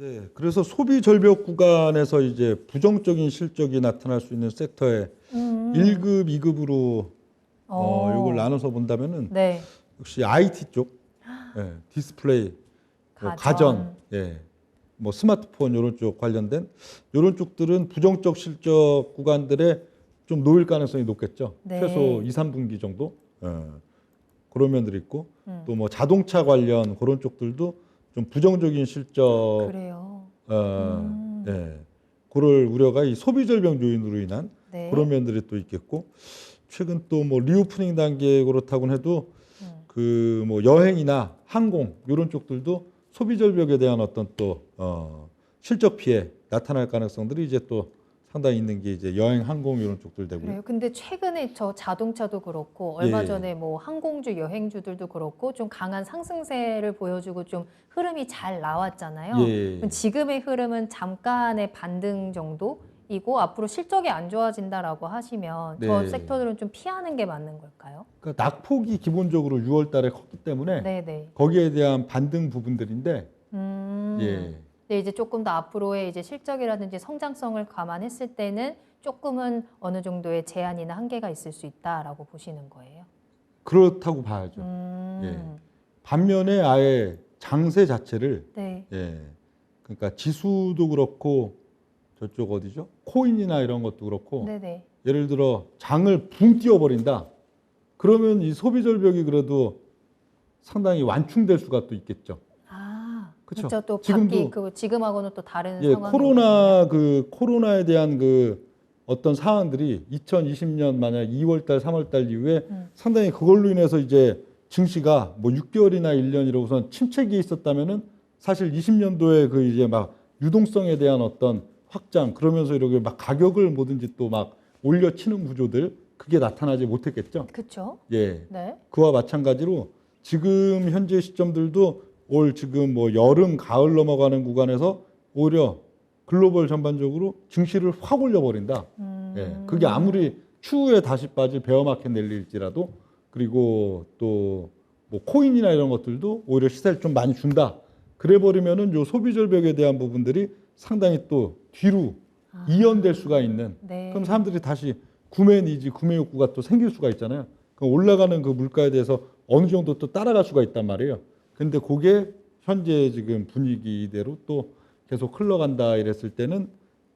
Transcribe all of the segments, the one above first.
네, 그래서 소비 절벽 구간에서 이제 부정적인 실적이 나타날 수 있는 섹터에 1급, 2급으로 이걸 나눠서 본다면은 네. 역시 IT 쪽, 예, 디스플레이, 뭐 가전, 예, 뭐 스마트폰 이런 쪽 관련된 이런 쪽들은 부정적 실적 구간들에 좀 놓일 가능성이 높겠죠. 네. 최소 2, 3분기 정도. 예, 그런 면들이 있고 또 뭐 자동차 관련 그런 쪽들도 좀 부정적인 실적 그래요. 예, 그럴 우려가 이 소비 절벽 요인으로 인한 네. 그런 면들이 또 있겠고 최근 또 뭐 리오프닝 단계 그렇다고는 해도 그 뭐 여행이나 항공 이런 쪽들도 소비 절벽에 대한 어떤 또 실적 피해 나타날 가능성들이 이제 또 상당히 있는 게 이제 여행 항공 이런 쪽들 되고요. 그래요. 근데 최근에 저 자동차도 그렇고 예, 얼마 예. 전에 뭐 항공주, 여행주들도 그렇고 좀 강한 상승세를 보여주고 좀 흐름이 잘 나왔잖아요. 예. 그럼 지금의 흐름은 잠깐의 반등 정도이고 앞으로 실적이 안 좋아진다라고 하시면 저 네. 섹터들은 좀 피하는 게 맞는 걸까요? 그러니까 낙폭이 기본적으로 6월 달에 컸기 때문에 네네. 거기에 대한 반등 부분들인데 예. 근데 이제 조금 더 앞으로의 이제 실적이라든지 성장성을 감안했을 때는 조금은 어느 정도의 제한이나 한계가 있을 수 있다라고 보시는 거예요. 그렇다고 봐야죠. 예. 반면에 아예 장세 자체를 네. 예. 그러니까 지수도 그렇고 저쪽 어디죠? 코인이나 이런 것도 그렇고 네네. 예를 들어 장을 붕 띄워버린다. 그러면 이 소비 절벽이 그래도 상당히 완충될 수가 또 있겠죠. 아, 그쵸? 그렇죠. 또 지금도 그 지금하고는 또 다른 예, 상황이거든요. 코로나에 대한 그 어떤 사안들이 2020년 만약 2월 달, 3월 달 이후에 상당히 그걸로 인해서 이제 증시가 뭐 6개월이나 1년 이러고선 침체기에 있었다면은 사실 20년도에 그 이제 막 유동성에 대한 어떤 확장 그러면서 이렇게 막 가격을 뭐든지 또 막 올려치는 구조들 그게 나타나지 못했겠죠. 그렇죠. 예. 네. 그와 마찬가지로 지금 현재 시점들도 올 지금 뭐 여름, 가을 넘어가는 구간에서 오히려 글로벌 전반적으로 증시를 확 올려버린다. 예. 그게 아무리 추후에 다시 빠질 베어마켓 랠리일지라도 그리고 또 뭐 코인이나 이런 것들도 오히려 시세를 좀 많이 준다. 그래 버리면은 요 소비 절벽에 대한 부분들이 상당히 또 뒤로 이연될 수가 있는. 네. 그럼 사람들이 다시 구매 니즈, 구매 욕구가 또 생길 수가 있잖아요. 그럼 올라가는 그 물가에 대해서 어느 정도 또 따라갈 수가 있단 말이에요. 근데 그게 현재 지금 분위기대로 또 계속 흘러간다 이랬을 때는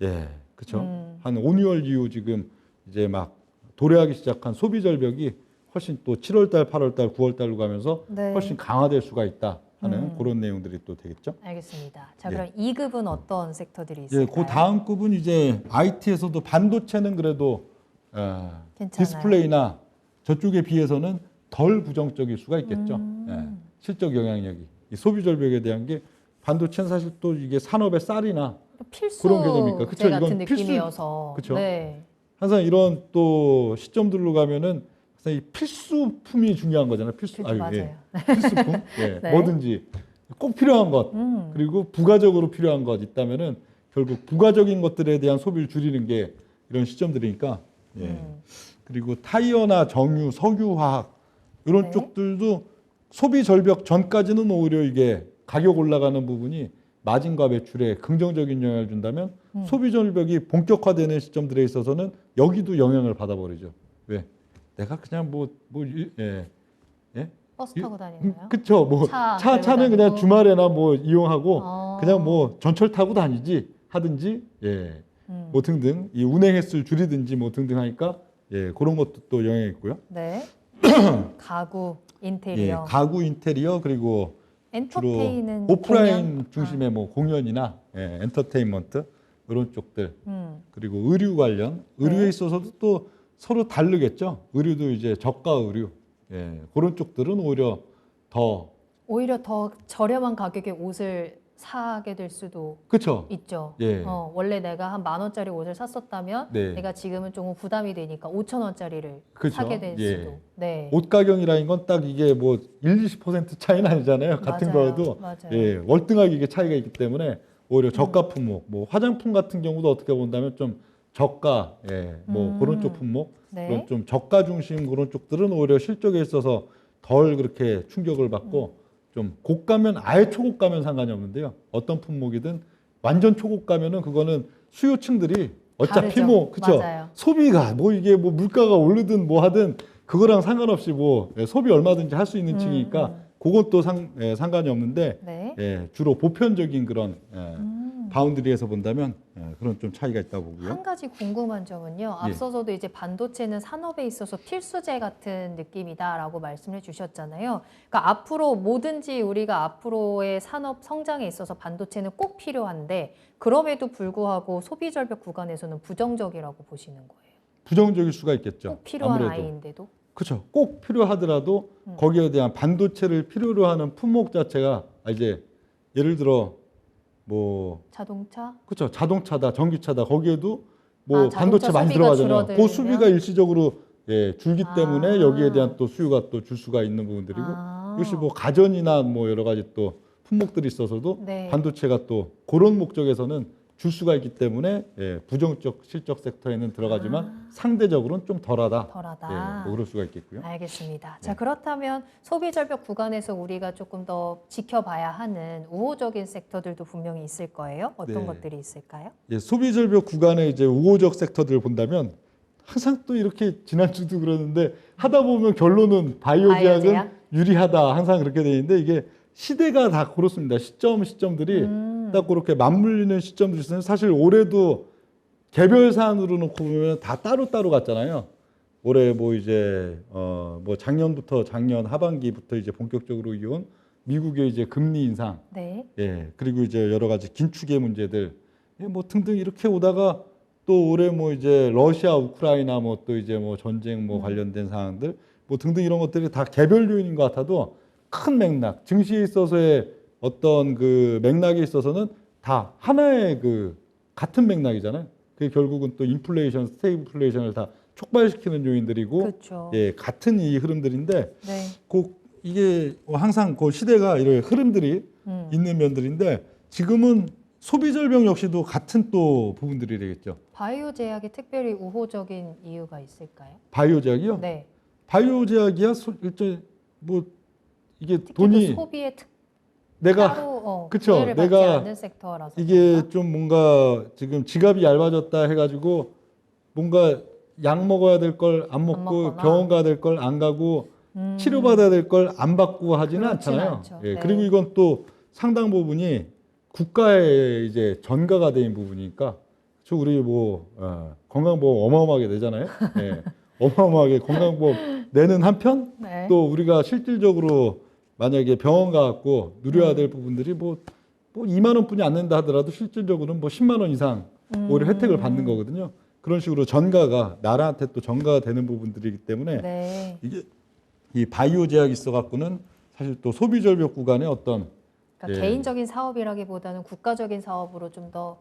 예, 그렇죠. 한 5, 6월 이후 지금 이제 막 도래하기 시작한 소비 절벽이 훨씬 또 7월 달, 8월 달, 9월 달로 가면서 네. 훨씬 강화될 수가 있다 하는 그런 내용들이 또 되겠죠. 알겠습니다. 자, 예. 그럼 2급은 어떤 섹터들이 예, 있을까요? 그 다음 급은 이제 IT에서도 반도체는 그래도 괜찮아요. 디스플레이나 저쪽에 비해서는 덜 부정적일 수가 있겠죠. 예, 실적 영향력이 이 소비 절벽에 대한 게 반도체는 사실 또 이게 산업의 쌀이나 필수 그런 개념이니까 그쵸? 제 같은 이건 필수, 느낌이어서. 그쵸? 네. 항상 이런 또 시점들로 가면은 항상 이 필수품이 중요한 거잖아요. 필수, 그렇죠, 맞아요. 예, 필수품, 예, 네. 뭐든지 꼭 필요한 것 그리고 부가적으로 필요한 것 있다면은 결국 부가적인 것들에 대한 소비를 줄이는 게 이런 시점들이니까. 예. 그리고 타이어나 정유, 석유화학 이런 네. 쪽들도 소비 절벽 전까지는 오히려 이게 가격 올라가는 부분이 마진과 매출에 긍정적인 영향을 준다면 소비 절벽이 본격화되는 시점들에 있어서는 여기도 영향을 받아버리죠. 왜? 내가 그냥 예. 예? 버스 타고 다니나요? 그쵸. 뭐 차 차는 끌고 그냥 다니고. 주말에나 뭐 이용하고 어. 그냥 뭐 전철 타고 다니지 하든지 예. 뭐 등등 이 운행 횟수를 줄이든지 뭐 등등 하니까 예, 그런 것도 또 영향이 있고요. 네. 가구, 예, 인테리어. 가구 인테리어 그리고 주로 엔터테인은 오프라인 공연? 중심의 뭐 공연이나 예, 엔터테인먼트 이런 쪽들 그리고 의류 관련 의류에 네. 있어서도 또 서로 다르겠죠. 의류도 이제 저가 의류 예, 그런 쪽들은 오히려 더 저렴한 가격에 옷을 사게 될 수도 그렇죠. 있죠. 예. 원래 내가 한 10,000원짜리 옷을 샀었다면 네. 내가 지금은 조금 부담이 되니까 5,000원짜리를 그렇죠. 사게 될 예. 수도. 네. 옷 가격이라는 건 딱 이게 뭐 1, 20% 차이는 아니잖아요. 같은 맞아요. 거여도 맞아요. 예, 월등하게 이게 차이가 있기 때문에 오히려 저가 품목, 뭐 화장품 같은 경우도 어떻게 본다면 좀 저가, 예, 뭐 그런 쪽 품목, 네. 그런 좀 저가 중심 그런 쪽들은 오히려 실적에 있어서 덜 그렇게 충격을 받고 좀 고가면 아예 초고가면 상관이 없는데요. 어떤 품목이든 완전 초고가면은 그거는 수요층들이 어차피 다르죠. 뭐 그쵸 맞아요. 소비가 뭐 이게 뭐 물가가 오르든 뭐 하든 그거랑 상관없이 뭐 소비 얼마든지 할 수 있는 층이니까 그건 또 상관이 없는데 네. 예, 주로 보편적인 그런 음. 바운드리에서 본다면 그런 좀 차이가 있다고 보고요. 한 가지 궁금한 점은요. 예. 앞서서도 이제 반도체는 산업에 있어서 필수재 같은 느낌이다라고 말씀해 주셨잖아요. 그러니까 앞으로 뭐든지 우리가 앞으로의 산업 성장에 있어서 반도체는 꼭 필요한데 그럼에도 불구하고 소비 절벽 구간에서는 부정적이라고 보시는 거예요. 부정적일 수가 있겠죠. 꼭 필요한 아무래도. 아이인데도. 그렇죠. 꼭 필요하더라도 거기에 대한 반도체를 필요로 하는 품목 자체가 이제 예를 들어 뭐 자동차? 그렇죠. 자동차다, 전기차다. 거기에도 뭐 자동차 반도체 많이 소비가 들어가잖아요. 그 줄어들면? 수비가 일시적으로 줄기 때문에 여기에 대한 아. 또 수요가 또 줄 수가 있는 부분들이고 아. 역시 뭐 가전이나 뭐 여러 가지 또 품목들이 있어서도 네. 반도체가 또 그런 목적에서는 줄 수가 있기 때문에 부정적 실적 섹터에는 들어가지만 상대적으로는 좀 덜하다. 덜하다. 뭐 그럴 수가 있겠고요. 알겠습니다. 자, 그렇다면 소비 절벽 구간에서 우리가 조금 더 지켜봐야 하는 우호적인 섹터들도 분명히 있을 거예요. 어떤 네. 것들이 있을까요? 소비 절벽 구간의 이제 우호적 섹터들을 본다면 항상 또 이렇게 지난주도 그러는데 하다 보면 결론은 바이오 제약은 바이오제약? 유리하다 항상 그렇게 돼 있는데 이게 시대가 다 그렇습니다. 시점들이 딱 그렇게 맞물리는 시점들이 있어요. 사실 올해도 개별 사안으로 놓고 보면 다 따로따로 갔잖아요. 올해 뭐 이제 뭐 작년 하반기부터 이제 본격적으로 이어온 미국의 이제 금리 인상, 네. 그리고 이제 여러 가지 긴축의 문제들, 뭐 등등 이렇게 오다가 또 올해 뭐 이제 러시아, 우크라이나 뭐 또 이제 뭐 전쟁 뭐 관련된 사항들, 뭐 등등 이런 것들이 다 개별 요인인 것 같아도 큰 맥락, 증시에 있어서의 어떤 그 맥락에 있어서는 다 하나의 그 같은 맥락이잖아요. 그게 결국은 또 인플레이션, 스테이플레이션을 다 촉발시키는 요인들이고, 그렇죠. 같은 이 흐름들인데, 네. 이게 항상 그 시대가 이런 흐름들이 있는 면들인데, 지금은 소비 절벽 역시도 같은 또 부분들이 되겠죠. 바이오 제약이 특별히 우호적인 이유가 있을까요? 바이오 제약이요? 네. 바이오 제약이야 일종 뭐 이게 특히 돈이 그 소비에 내가 따로 그쵸, 구애를 받지 내가 않는 섹터라서 이게 그런가? 좀 뭔가 지금 지갑이 얇아졌다 해가지고 뭔가 약 먹어야 될 걸 안 먹고 먹거나. 병원 가야 될 걸 안 가고 치료받아야 될 걸 안 받고 하지는 그렇진 않잖아요. 않죠. 예, 네. 그리고 이건 또 상당 부분이 국가의 이제 전가가 된 부분이니까 저 우리 뭐 건강보험 어마어마하게 내잖아요. 예, 어마어마하게 건강보험 내는 한편 네. 또 우리가 실질적으로 만약에 병원 가갖고 누려야 될 부분들이 뭐 2만 원뿐이 안 낸다 하더라도 실질적으로는 뭐 10만 원 이상 오히려 혜택을 받는 거거든요. 그런 식으로 전가가 나라한테 또 전가가 되는 부분들이기 때문에 네. 이게 이 바이오 제약이 있어갖고는 사실 또 소비 절벽 구간의 어떤 그러니까 개인적인 사업이라기보다는 국가적인 사업으로 좀 더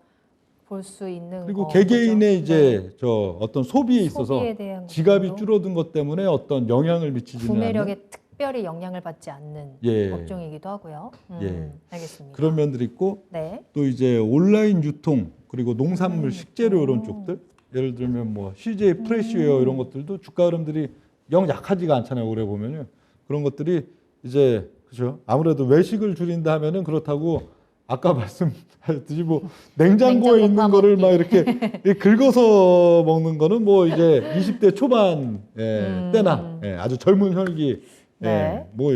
볼 수 있는 그리고 거죠. 개개인의 네. 이제 저 어떤 소비에 있어서 소비에 대한 지갑이 부분도 줄어든 것 때문에 어떤 영향을 미치지는 않는 구매력에 특별히 영향을 받지 않는 예. 업종이기도 하고요. 예. 알겠습니다. 그런 면들이 있고 네. 또 이제 온라인 유통 그리고 농산물 식재료 이런 쪽들 예를 들면 뭐 CJ 프레시웨어 이런 것들도 주가 흐름들이 영 약하지가 않잖아요. 올해 보면요. 그런 것들이 이제 그죠. 아무래도 외식을 줄인다 하면은 그렇다고 아까 말씀하셨듯이 뭐 냉장고에 냉장고 있는 거를 파먹기. 막 이렇게 긁어서 먹는 거는 뭐 이제 20대 초반 때나 아주 젊은 혈기 네. 뭐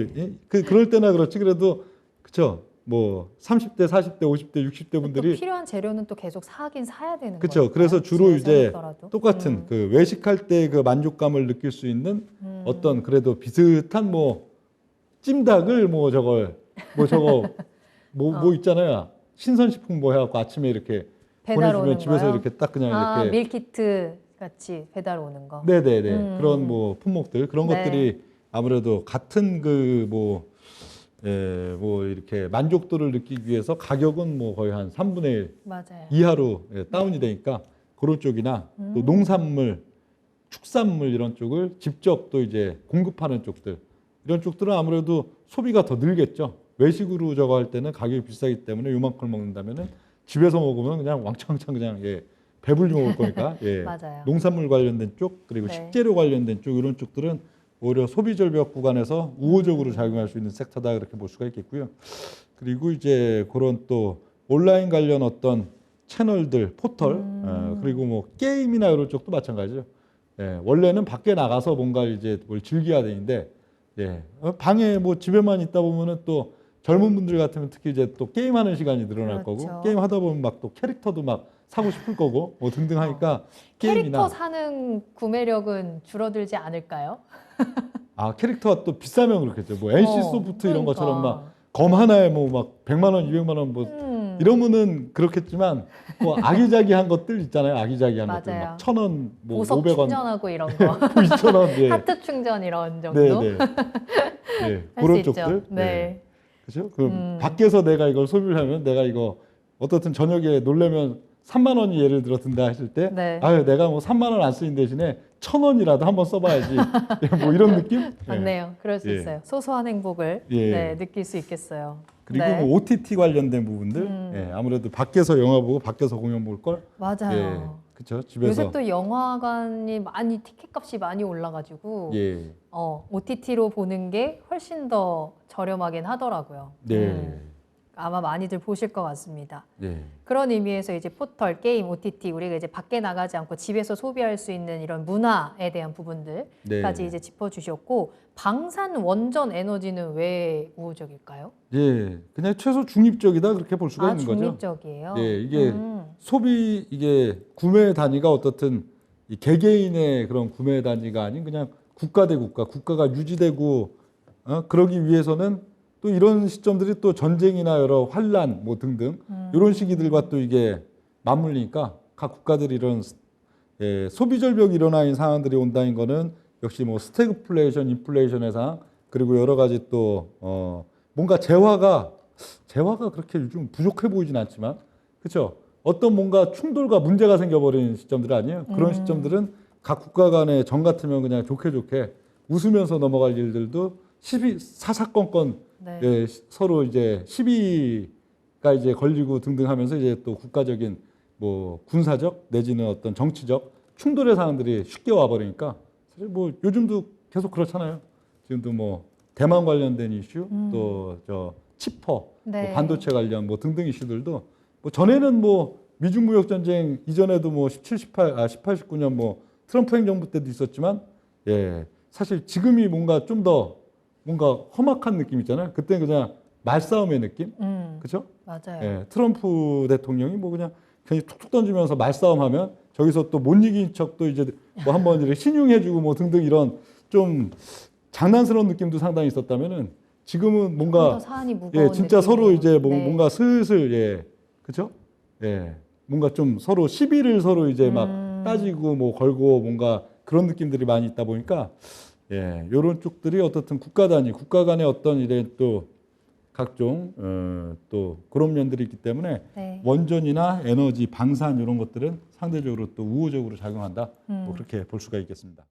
그럴 때나 그렇지 그래도 그쵸. 뭐 30대, 40대, 50대, 60대 또 분들이 필요한 재료는 또 계속 사긴 사야 되는 거예요. 그렇죠. 그래서 주로 이제 똑같은 음. 그 외식할 때 그 만족감을 느낄 수 있는 어떤 그래도 비슷한 뭐 찜닭을 뭐 저걸 뭐 저거 뭐 있잖아요. 신선식품 뭐 해갖고 아침에 이렇게 배달 보내주면 오는 집에서 거요? 이렇게 딱 그냥 이렇게 밀키트 같이 배달 오는 거. 네네네 그런 뭐 품목들 그런 네. 것들이 아무래도 같은 그 뭐 이렇게 만족도를 느끼기 위해서 가격은 뭐 거의 한 3분의 1 맞아요. 이하로 다운이 되니까 그런 쪽이나 또 농산물, 축산물 이런 쪽을 직접 또 이제 공급하는 쪽들 이런 쪽들은 아무래도 소비가 더 늘겠죠. 외식으로 저거 할 때는 가격이 비싸기 때문에 요만큼 먹는다면은 집에서 먹으면 그냥 왕창왕창 그냥 배불리 먹을 거니까 맞아요. 농산물 관련된 쪽 그리고 네. 식재료 관련된 쪽 이런 쪽들은 오히려 소비 절벽 구간에서 우호적으로 작용할 수 있는 섹터다 그렇게 볼 수가 있겠고요. 그리고 이제 그런 또 온라인 관련 어떤 채널들, 포털, 그리고 뭐 게임이나 이런 쪽도 마찬가지죠. 예, 원래는 밖에 나가서 뭔가 이제 뭘 즐겨야 되는데, 예, 방에 뭐 집에만 있다 보면은 또 젊은 분들 같으면 특히 이제 또 게임하는 시간이 늘어날 그렇죠. 거고, 게임 하다 보면 막 또 캐릭터도 막 사고 싶을 거고, 뭐 등등 하니까 캐릭터 게임이나 사는 구매력은 줄어들지 않을까요? 캐릭터가 또 비싸면 그렇겠죠. 뭐 NC 소프트 이런 그러니까. 것처럼 막 검 하나에 뭐 막 100만 원, 200만 원 뭐 이러면은 그렇겠지만 뭐 아기자기한 것들 있잖아요. 아기자기한 것들 맞아요. 막 1,000원, 뭐 보석 500원, 충전하고 이런 거. 2,000원, 예. 하트 충전 이런 정도. 네, 네. 예, 할 수 그런 있죠. 쪽들. 네. 그렇죠? 그 밖에서 내가 이걸 소비를 하면 내가 이거 어떻든 저녁에 놀려면 3만 원이 예를 들어 든다 했을 때 네. 아유 내가 뭐 3만 원 안 쓰는 대신에 1,000원이라도 한번 써봐야지. 예, 뭐 이런 느낌? 예. 맞네요. 그럴 수 예. 있어요. 소소한 행복을 예. 네, 느낄 수 있겠어요. 그리고 네. 뭐 OTT 관련된 부분들, 예, 아무래도 밖에서 영화 보고 밖에서 공연 볼 걸, 맞아요. 예, 그렇죠. 집에서, 요새 또 영화관이 많이 티켓 값이 많이 올라가지고 예, OTT로 보는 게 훨씬 더 저렴하긴 하더라고요. 네, 아마 많이들 보실 것 같습니다. 예, 그런 의미에서 이제 포털, 게임, OTT 우리가 이제 밖에 나가지 않고 집에서 소비할 수 있는 이런 문화에 대한 부분들까지 네. 이제 짚어주셨고 방산 원전 에너지는 왜 우호적일까요? 예, 그냥 최소 중립적이다 그렇게 볼 수가 있는 거죠. 중립적이에요. 예, 이게 소비 이게 구매 단위가 어떻든 이 개개인의 그런 구매 단위가 아닌 그냥 국가 대 국가, 국가가 유지되고 그러기 위해서는 또 이런 시점들이 또 전쟁이나 여러 환란 뭐 등등 이런 시기들과 또 이게 맞물리니까 각 국가들이 이런 소비 절벽이 일어나는 상황들이 온다는 거는 역시 뭐 스태그플레이션, 인플레이션의 상황 그리고 여러 가지 또 뭔가 재화가 그렇게 요즘 부족해 보이진 않지만 그렇죠. 어떤 뭔가 충돌과 문제가 생겨버리는 시점들 아니에요. 그런 시점들은 각 국가 간의 정 같으면 그냥 좋게 웃으면서 넘어갈 일들도 사사건건 네. 예, 서로 이제 시비가 이제 걸리고 등등 하면서 이제 또 국가적인 뭐 군사적 내지는 어떤 정치적 충돌의 상황들이 쉽게 와버리니까 사실 뭐 요즘도 계속 그렇잖아요. 지금도 뭐 대만 관련된 이슈 또 저 치퍼 네. 뭐 반도체 관련 뭐 등등 이슈들도 뭐 전에는 뭐 미중 무역 전쟁 이전에도 뭐 18, 19년 뭐 트럼프 행정부 때도 있었지만 예, 사실 지금이 뭔가 좀 더 뭔가 험악한 느낌 있잖아요. 그때는 그냥 말싸움의 느낌, 그렇죠? 맞아요. 예, 트럼프 대통령이 뭐 그냥 괜히 툭툭 던지면서 말싸움하면 저기서 또 못 이긴 척도 이제 뭐 한번 이렇게 신용해주고 뭐 등등 이런 좀 장난스러운 느낌도 상당히 있었다면은 지금은 좀 뭔가 더 사안이 무거운 예, 진짜 느낌이에요. 서로 이제 네. 뭔가 슬슬 예, 그렇죠? 예, 뭔가 좀 서로 시비를 서로 이제 막 따지고 뭐 걸고 뭔가 그런 느낌들이 많이 있다 보니까 예, 요런 쪽들이 어떻든 국가 간의 어떤 이래 또 각종 또 그런 면들이 있기 때문에 네. 원전이나 에너지, 방산 이런 것들은 상대적으로 또 우호적으로 작용한다. 뭐 그렇게 볼 수가 있겠습니다.